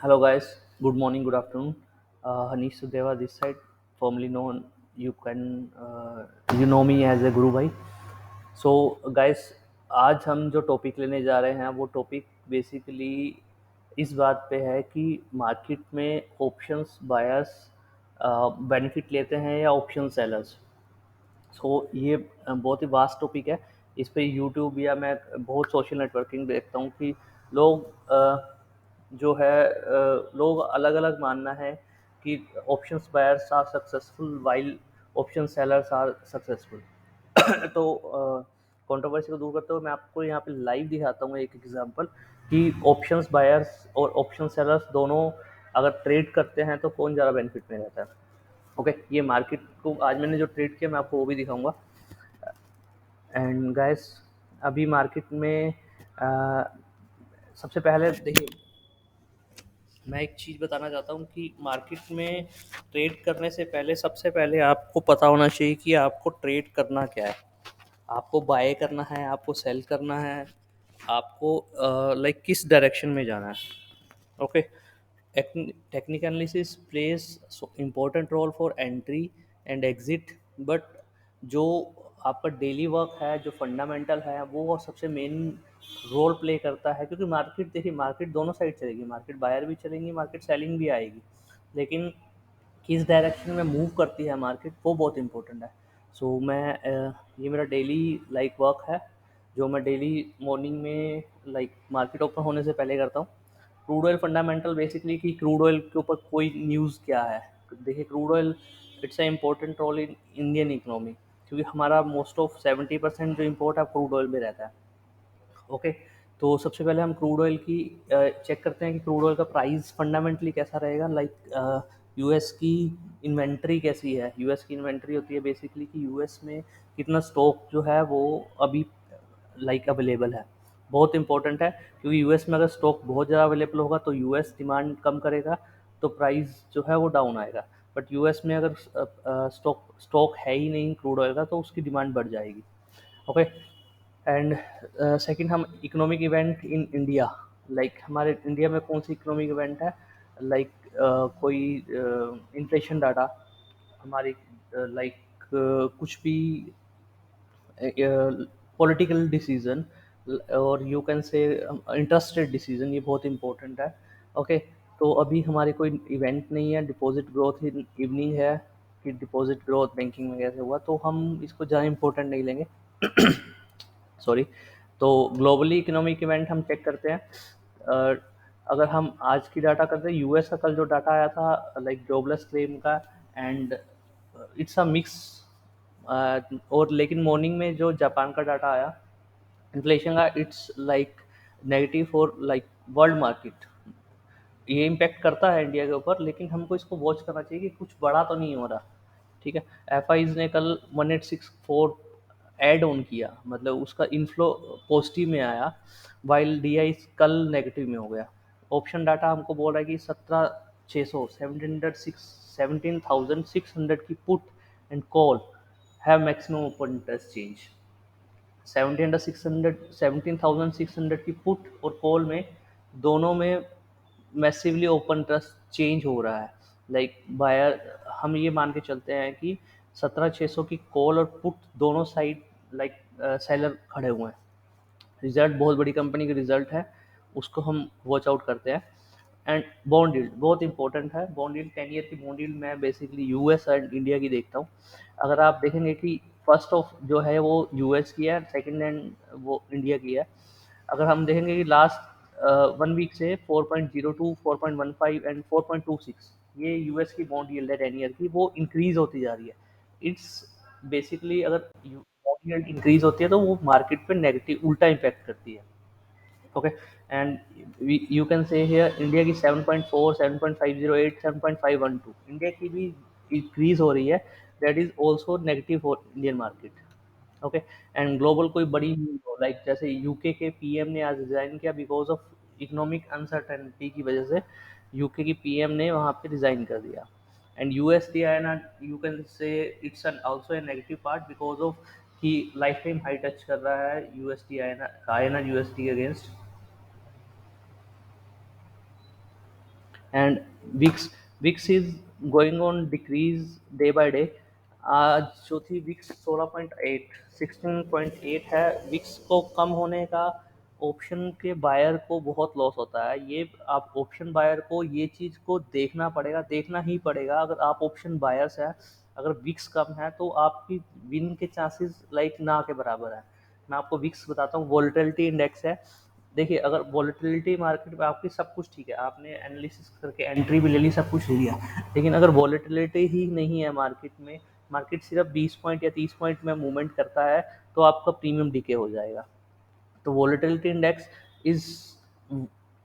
Hello, guys. Good morning, good afternoon. Hanish Sudeva this side, formerly known. You know me as a Guru Bhai. So guys, आज हम जो topic लेने जा रहे हैं वो टॉपिक बेसिकली इस बात पे है कि मार्केट में ऑप्शंस बायर्स बेनिफिट लेते हैं या ऑप्शन सेलर्स। ये बहुत ही वास्ट टॉपिक है। इस पे यूट्यूब या मैं बहुत सोशल नेटवर्किंग देखता हूँ कि लोग लोग अलग अलग मानना है कि options buyers are successful while option sellers are successful. तो कंट्रोवर्सी को दूर करते हुए मैं आपको यहाँ पे लाइव दिखाता हूँ एक एग्जांपल कि ऑप्शंस बायर्स और ऑप्शन सेलर्स दोनों अगर ट्रेड करते हैं तो कौन ज़्यादा बेनिफिट में रहता है। ओके, ये मार्केट को आज मैंने जो ट्रेड किया मैं आपको वो भी दिखाऊंगा। एंड गाइस, अभी मार्केट में अ, सबसे पहले देखिए, मैं एक चीज़ बताना चाहता हूँ कि मार्केट में ट्रेड करने से पहले सबसे पहले आपको पता होना चाहिए कि आपको ट्रेड करना क्या है। आपको बाय करना है, आपको सेल करना है, आपको लाइक किस डायरेक्शन में जाना है। Okay, technical analysis plays so important role for entry and exit, but जो आपका डेली वर्क है, जो फंडामेंटल है, वो सबसे मेन रोल प्ले करता है। क्योंकि मार्केट, देखिए, मार्केट दोनों साइड चलेगी, मार्केट बायर भी चलेंगी, मार्केट सेलिंग भी आएगी, लेकिन किस डायरेक्शन में मूव करती है मार्केट वो बहुत इंपॉर्टेंट है। ये मेरा डेली लाइक वर्क है जो मैं डेली मॉर्निंग में लाइक मार्केट ओपन होने से पहले करता हूँ। क्रूड ऑयल फंडामेंटल, बेसिकली कि क्रूड ऑयल के ऊपर कोई न्यूज़ क्या है। देखिए, crude oil it's a important role in Indian economy, क्योंकि हमारा मोस्ट ऑफ 70% जो इम्पोर्ट है क्रूड ऑयल में रहता है। ओके, तो सबसे पहले हम क्रूड ऑयल की चेक करते हैं कि क्रूड ऑयल का प्राइस फंडामेंटली कैसा रहेगा। यूएस की इन्वेंट्री कैसी है। यूएस की इन्वेंट्री होती है बेसिकली कि यूएस में कितना स्टॉक जो है वो अभी अवेलेबल है। बहुत इंपॉर्टेंट है, क्योंकि यूएस में अगर स्टॉक बहुत ज़्यादा अवेलेबल होगा तो यूएस डिमांड कम करेगा, तो प्राइस जो है वो डाउन आएगा। बट यूएस में अगर स्टॉक स्टॉक है ही नहीं क्रूड ऑयल का तो उसकी डिमांड बढ़ जाएगी। ओके, एंड सेकंड, हम इकोनॉमिक इवेंट इन इंडिया, हमारे इंडिया में कौन सी इकोनॉमिक इवेंट है। लाइक कोई इन्फ्लेशन डाटा हमारी, कुछ भी पॉलिटिकल डिसीजन, और यू कैन से इंटरेस्ट रेट डिसीजन, ये बहुत इंपॉर्टेंट है। ओके, तो अभी हमारी कोई इवेंट नहीं है, डिपॉजिट ग्रोथ इवनिंग है कि डिपॉजिट ग्रोथ बैंकिंग में कैसे हुआ, तो हम इसको ज़्यादा इंपॉर्टेंट नहीं लेंगे। सॉरी। तो ग्लोबली इकोनॉमिक इवेंट हम चेक करते हैं। अ, अगर हम आज की डाटा करते हैं, यूएस का कल जो डाटा आया था जॉबलेस क्लेम का, एंड इट्स अ मिक्स। और लेकिन मॉर्निंग में जो जापान का डाटा आया इन्फ्लेशन का, it's negative for world market. ये इम्पैक्ट करता है इंडिया के ऊपर, लेकिन हमको इसको वॉच करना चाहिए कि कुछ बड़ा तो नहीं हो रहा। ठीक है, एफ आईज ने कल 1864 एड ऑन किया, मतलब उसका इनफ्लो पॉजिटिव में आया, वाइल डी आई कल नेगेटिव में हो गया। ऑप्शन डाटा हमको बोल रहा है कि 17,600 17,600 की put and call have maximum open interest change. 17,600 की पुट और कॉल में, दोनों में मैसिवली ओपन ट्रस्ट चेंज हो रहा है। बायर, हम ये मान के चलते हैं कि 17,600 की कॉल और पुट दोनों साइड सेलर खड़े हुए हैं। रिजल्ट बहुत बड़ी कंपनी का रिजल्ट है, उसको हम वॉच आउट करते हैं। एंड बॉन्ड यील्ड बहुत इंपॉर्टेंट है। बॉन्ड यील्ड 10 ईयर की बॉन्ड यील्ड मैं बेसिकली यूएस एंड इंडिया की देखता हूँ। अगर आप देखेंगे कि फर्स्ट ऑफ जो है वो यूएस की है, सेकंड हैंड वो इंडिया की है। अगर हम देखेंगे कि लास्ट 1 वीक से 4.02, 4.15 एंड 4.26, ये यूएस की बॉन्ड यील्ड है 10 ईयर की, वो इंक्रीज होती जा रही है। इट्स बेसिकली, अगर बॉन्ड यील्ड इंक्रीज होती है तो वो मार्केट पे नेगेटिव उल्टा इम्पैक्ट करती है। ओके, एंड यू कैन से हियर इंडिया की 7.4, 7.508, 7.512 इंडिया की भी इंक्रीज हो रही है। That is also negative for Indian market. Okay, and global कोई बड़ी न्यूज हो, जैसे यूके के पीएम ने आज रिजाइन किया बिकॉज ऑफ इकोनॉमिक अनसर्टेनिटी की वजह से। यूके की पीएम ने वहाँ पे रिजाइन कर दिया। And USD INR, you can say it's an also a negative part because of कि लाइफ टाइम हाई टच कर रहा है USD INR USD against. And VIX VIX is going on decrease day by day. आज जो थी Vicks 16.8 16.8 है। Vicks को कम होने का ऑप्शन के बायर को बहुत लॉस होता है। ये आप ऑप्शन बायर को ये चीज़ को देखना पड़ेगा, देखना ही पड़ेगा। अगर आप ऑप्शन बायर्स है, अगर विक्स कम है तो आपकी विन के चांसेस लाइक ना के बराबर है। मैं आपको विक्स बताता हूँ, वोलेटिलिटी इंडेक्स है। देखिए, अगर वॉलेटिलिटी मार्केट में आपकी सब कुछ ठीक है, आपने एनालिसिस करके एंट्री भी ले ली, सब कुछ ले लिया, लेकिन अगर वॉलेटिलिटी ही नहीं है मार्केट में, मार्केट सिर्फ 20 पॉइंट या 30 पॉइंट में मूवमेंट करता है, तो आपका प्रीमियम डीके हो जाएगा। तो volatility index is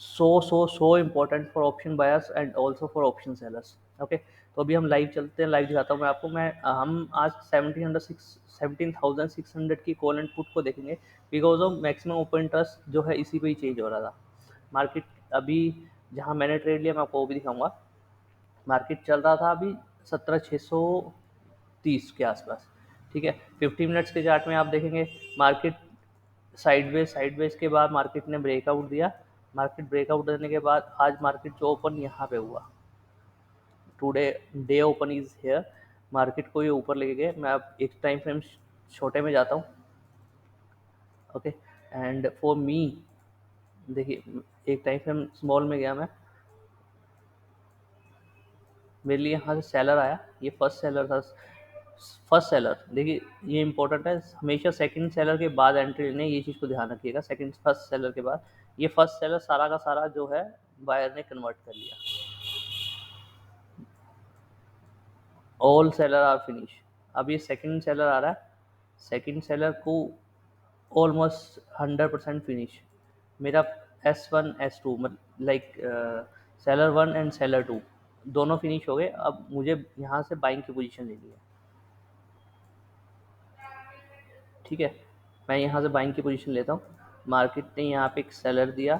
so important for option buyers and also for option sellers. Okay, तो अभी हम लाइव चलते हैं, लाइव दिखाता हूँ मैं आपको। हम आज 17,600 की कॉल एंड पुट को देखेंगे, because of maximum open interest जो है इसी पे ही चेंज हो रहा था। मार्केट अभी जहाँ मैंने ट्रेड लिया मैं आपको वो भी दिखाऊंगा। मार्केट चल रहा था अभी 17,630 के आसपास, ठीक है। 50 मिनट्स के चार्ट में आप देखेंगे मार्केट साइडवेज के बाद मार्केट ने ब्रेकआउट दिया। मार्केट ब्रेकआउट देने के बाद आज मार्केट जो ओपन यहाँ पे हुआ, today day open is here, market को ये ऊपर लेके गए। मैं अब एक टाइम फ्रेम छोटे में जाता हूँ। ओके, एंड फॉर मी, देखिए एक टाइम फ्रेम स्मॉल में गया मैं, मेरे लिए यहाँ से सेलर आया, ये फर्स्ट सेलर था। फर्स्ट सेलर, देखिए ये इंपॉर्टेंट है, हमेशा सेकंड सेलर के बाद एंट्री लेने, ये चीज़ को ध्यान रखिएगा। सेकंड फर्स्ट सेलर के बाद, ये फर्स्ट सेलर सारा का सारा जो है बायर ने कन्वर्ट कर लिया। All seller are finish. अब ये सेकंड सेलर आ रहा है, सेकंड सेलर को ऑलमोस्ट 100% फिनिश। मेरा S1 S2 मतलब like seller one and seller two दोनों फिनिश हो गए। अब मुझे यहाँ से बाइंग की पोजीशन लेनी है, ठीक है। मैं यहाँ से बाइंग की पोजीशन लेता हूँ। मार्केट ने यहाँ पे एक सेलर दिया,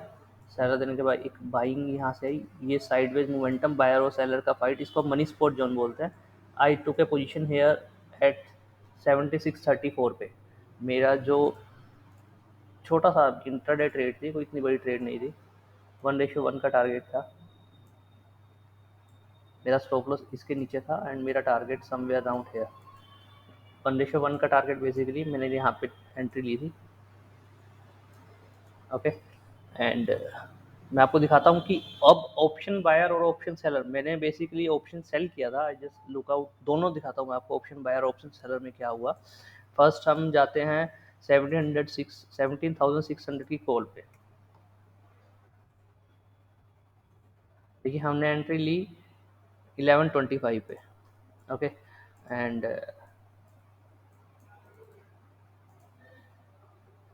सेलर देने के बाद एक बाइंग यहाँ से आई। ये साइडवेज मोमेंटम, बायर और सेलर का फाइट, इसको मनी स्पॉट जोन बोलते हैं। आई टुक ए पोजीशन हेयर एट 7634 पे। मेरा जो छोटा सा इंट्राडे ट्रेड थी, कोई इतनी बड़ी ट्रेड नहीं थी, 1:1 का टारगेट था। मेरा स्टॉप लॉस इसके नीचे था एंड मेरा टारगेट समवेयर अराउंड हेयर। 1:1 का टारगेट बेसिकली मैंने यहाँ पे एंट्री ली थी। ओके, एंड मैं आपको दिखाता हूँ कि अब ऑप्शन बायर और ऑप्शन सेलर, मैंने बेसिकली ऑप्शन सेल किया था, आई जस्ट लुक आउट। दोनों दिखाता हूँ मैं आपको, ऑप्शन बायर ऑप्शन सेलर में क्या हुआ। फर्स्ट हम जाते हैं 17,600 की कॉल पे। देखिए हमने एंट्री ली 11:25 पे। ओके, एंड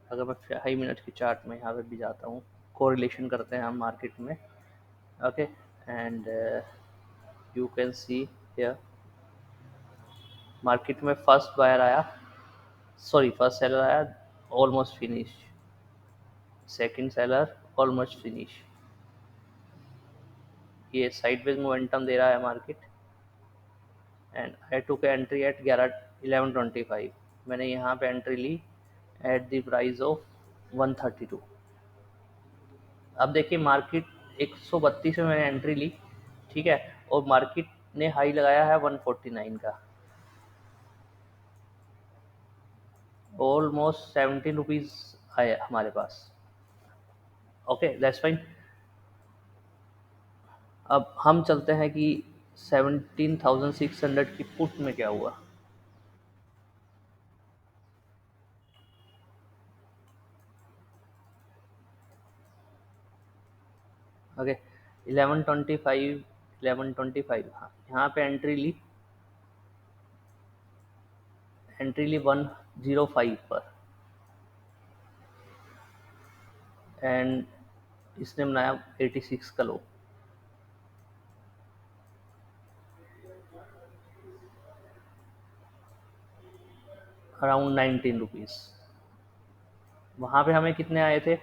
अगर मैं 5 मिनट की चार्ट में यहाँ पे भी जाता हूँ, कोरिलेशन करते हैं हम मार्केट में। Okay, and you can see here market में फर्स्ट बायर आया, सॉरी फर्स्ट सेलर आया, almost finish. Second seller almost finish. ये साइडवेज मोमेंटम दे रहा है market and I took entry at 11:25। मैंने यहाँ पे एंट्री ली एट द प्राइस ऑफ 132। अब देखिए मार्केट 132 में मैंने एंट्री ली, ठीक है, और मार्केट ने हाई लगाया है 149 का, ऑलमोस्ट 17 रुपीज़ आए हमारे पास। Okay, that's fine. अब हम चलते हैं कि 17,600 की पुट में क्या हुआ। ओके, 11:25, 11:25, हाँ यहाँ पे एंट्री ली 105 पर एंड इसने बनाया 86 का लो, अराउंड 19 रुपीज़। वहाँ पे हमें कितने आए थे,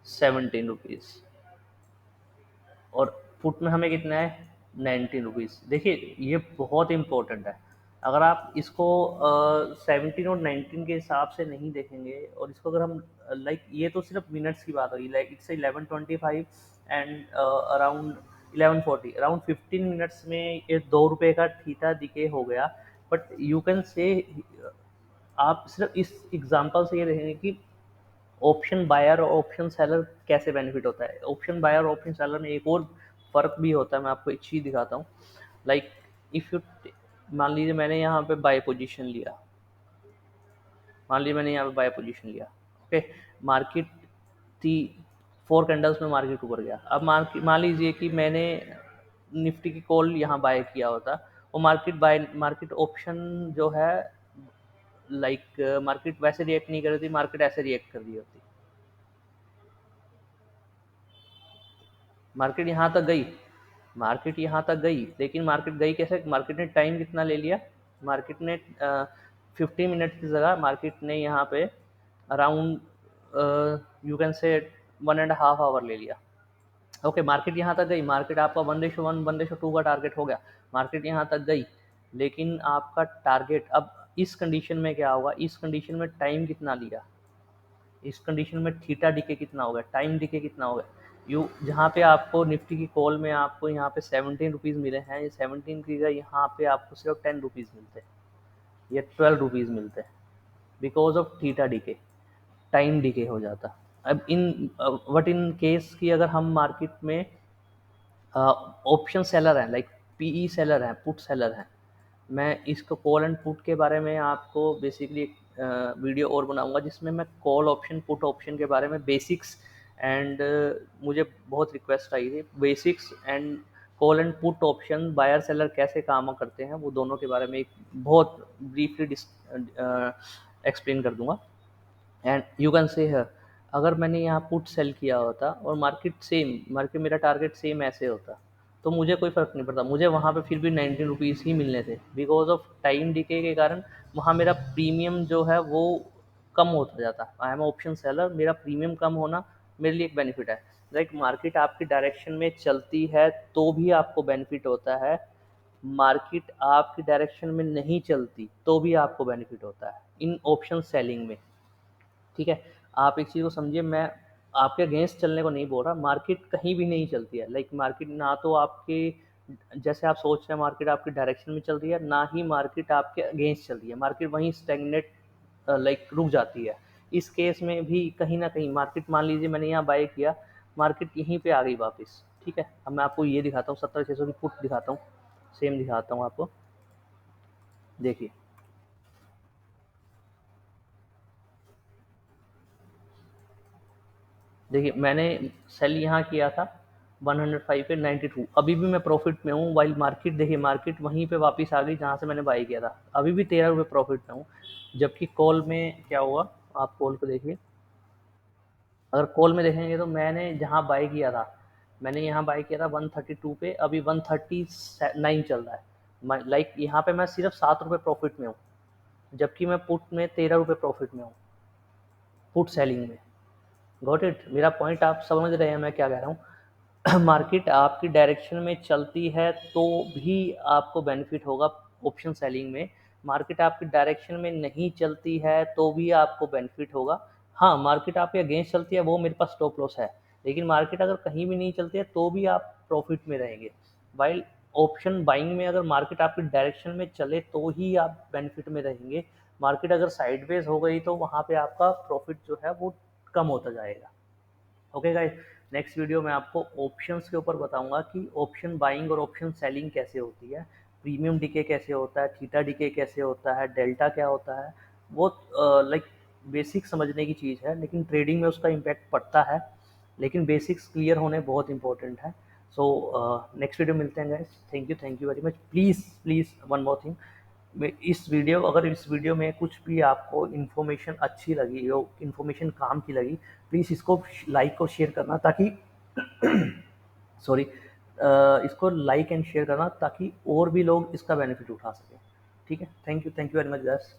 17 रुपीज़, और पुट में हमें कितने आए, 19 रुपीज़। देखिए ये बहुत इंपॉर्टेंट है, अगर आप इसको 17 और 19 के हिसाब से नहीं देखेंगे, और इसको अगर हम लाइक, ये तो सिर्फ मिनट्स की बात होगी, like it's 11:25 and around 11:40, around 15 minutes में ये 2 रुपये का थीटा डिके हो गया। बट यू कैन से, आप सिर्फ इस एग्जांपल से ये देखेंगे कि ऑप्शन बायर और ऑप्शन सेलर कैसे बेनिफिट होता है। ऑप्शन बायर और ऑप्शन सेलर में एक और फर्क भी होता है, मैं आपको एक चीज़ दिखाता हूँ। लाइक इफ़ यू, मान लीजिए मैंने यहाँ पे बाय पोजीशन लिया, मान लीजिए मैंने यहाँ पे बाय पोजीशन लिया, ओके, मार्केट थी 4 कैंडल्स में मार्केट ऊपर गया। अब मार्केट, मान लीजिए कि मैंने निफ्टी की कॉल यहाँ बाय किया होता, और मार्केट ऑप्शन जो है, लाइक मार्केट वैसे रिएक्ट नहीं कर रही थी, मार्केट ऐसे रिएक्ट कर रही होती, मार्केट यहाँ तक गई, मार्केट यहाँ तक गई, लेकिन मार्केट गई कैसे, मार्केट ने टाइम कितना ले लिया, मार्केट ने 15 मिनट की जगह मार्केट ने यहाँ पे अराउंड यू कैन से 1.5 आवर ले लिया। ओके, मार्केट यहाँ तक गई, मार्केट आपका 1:1 1:2 का टारगेट हो गया, मार्केट यहाँ तक गई, लेकिन आपका टारगेट अब इस कंडीशन में क्या होगा, इस कंडीशन में टाइम कितना लिया, इस कंडीशन में थीटा डिके कितना होगा, टाइम डिके कितना होगा। यू जहाँ पे आपको निफ्टी की कॉल में आपको यहाँ पे 17 रुपीज़ मिले हैं, ये 17 की जगह यहाँ पे आपको सिर्फ 10 रुपीज़ मिलते हैं या 12 रुपीज़ मिलते हैं, because of theta decay, time decay हो जाता। अब इन केस की अगर हम मार्केट में ऑप्शन सेलर हैं, लाइक पीई सेलर हैं, पुट सेलर हैं, मैं इसको कॉल एंड पुट के बारे में आपको बेसिकली एक वीडियो और बनाऊंगा, जिसमें मैं कॉल ऑप्शन पुट ऑप्शन के बारे में बेसिक्स एंड मुझे बहुत रिक्वेस्ट आई थी, basics and call and put option buyer seller कैसे काम करते हैं, वो दोनों के बारे में एक बहुत ब्रीफली एक्सप्लेन कर दूंगा। एंड यू कैन से है, अगर मैंने यहाँ पुट सेल किया होता और मार्केट मेरा टारगेट सेम ऐसे होता, तो मुझे कोई फ़र्क नहीं पड़ता, मुझे वहाँ पे फिर भी 19 रुपीज़ ही मिलने थे, बिकॉज ऑफ टाइम डिके के कारण वहाँ मेरा प्रीमियम जो है वो कम होता जाता। आई एम ऑप्शन सेलर, मेरा प्रीमियम कम होना मेरे लिए एक बेनिफिट है। लाइक मार्केट आपकी डायरेक्शन में चलती है तो भी आपको बेनिफिट होता है, मार्केट आपकी डायरेक्शन में नहीं चलती तो भी आपको बेनिफिट होता है इन ऑप्शन सेलिंग में। ठीक है, आप एक चीज़ को समझिए, मैं आपके अगेंस्ट चलने को नहीं बोल रहा, मार्केट कहीं भी नहीं चलती है, लाइक मार्केट ना तो आपके जैसे आप सोच रहे हैं मार्केट आपकी डायरेक्शन में चल रही है, ना ही मार्केट आपके अगेंस्ट चल रही है, मार्केट वहीं स्टेगनेट लाइक रुक जाती है। इस केस में भी कहीं ना कहीं मार्केट, मान लीजिए मैंने यहाँ बाय किया, मार्केट यहीं पे आ गई वापस। ठीक है, अब मैं आपको ये दिखाता हूँ, 17,600 की पुट दिखाता हूँ, सेम दिखाता हूँ आपको, देखिए। देखिए मैंने सेल यहाँ किया था 105 पे 92, अभी भी मैं प्रॉफिट में हूँ, वाइल मार्केट, देखिए मार्केट वहीं पे वापस आ गई जहाँ से मैंने बाई किया था, अभी भी 13 रुपये प्रॉफिट में हूँ। जबकि कॉल में क्या हुआ, आप कॉल को देखिए, अगर कॉल में देखेंगे तो मैंने जहाँ बाई किया था, मैंने यहाँ बाई किया था 132 पे, अभी 139 चल रहा है, लाइक यहाँ पे मैं सिर्फ 7 रुपये प्रॉफिट में हूँ, जबकि मैं पुट में 13 रुपये प्रॉफिट में हूँ, पुट सेलिंग में। गॉट इट, मेरा पॉइंट आप समझ रहे हैं मैं क्या कह रहा हूँ। मार्केट आपकी डायरेक्शन में चलती है तो भी आपको बेनिफिट होगा ऑप्शन सेलिंग में, मार्केट आपकी डायरेक्शन में नहीं चलती है तो भी आपको बेनिफिट होगा। हाँ, मार्केट आपके अगेंस्ट चलती है, वो मेरे पास स्टॉप लॉस है, लेकिन मार्केट अगर कहीं भी नहीं चलती है तो भी आप प्रॉफिट में रहेंगे। वाइल ऑप्शन बाइंग में अगर मार्केट आपकी डायरेक्शन में चले तो ही आप बेनिफिट में रहेंगे, मार्केट अगर साइडवेज हो गई तो वहाँ पे आपका प्रॉफिट जो है वो कम होता जाएगा। ओके गाइस, नेक्स्ट वीडियो में आपको ऑप्शंस के ऊपर बताऊंगा कि ऑप्शन बाइंग और ऑप्शन सेलिंग कैसे होती है, प्रीमियम डिके कैसे होता है, थीटा डिके कैसे होता है, डेल्टा क्या होता है, वो लाइक बेसिक समझने की चीज़ है, लेकिन ट्रेडिंग में उसका इम्पैक्ट पड़ता है, लेकिन बेसिक्स क्लियर होने बहुत इंपॉर्टेंट है। सो नेक्स्ट वीडियो मिलते हैं guys, thank you very much. Please please one more thing, अगर इस वीडियो में कुछ भी आपको इन्फॉर्मेशन अच्छी लगी हो, इन्फॉर्मेशन काम की लगी, प्लीज़ इसको लाइक और शेयर करना, ताकि सॉरी, इसको लाइक एंड शेयर करना ताकि और भी लोग इसका बेनिफिट उठा सकें। ठीक है, thank you very much guys.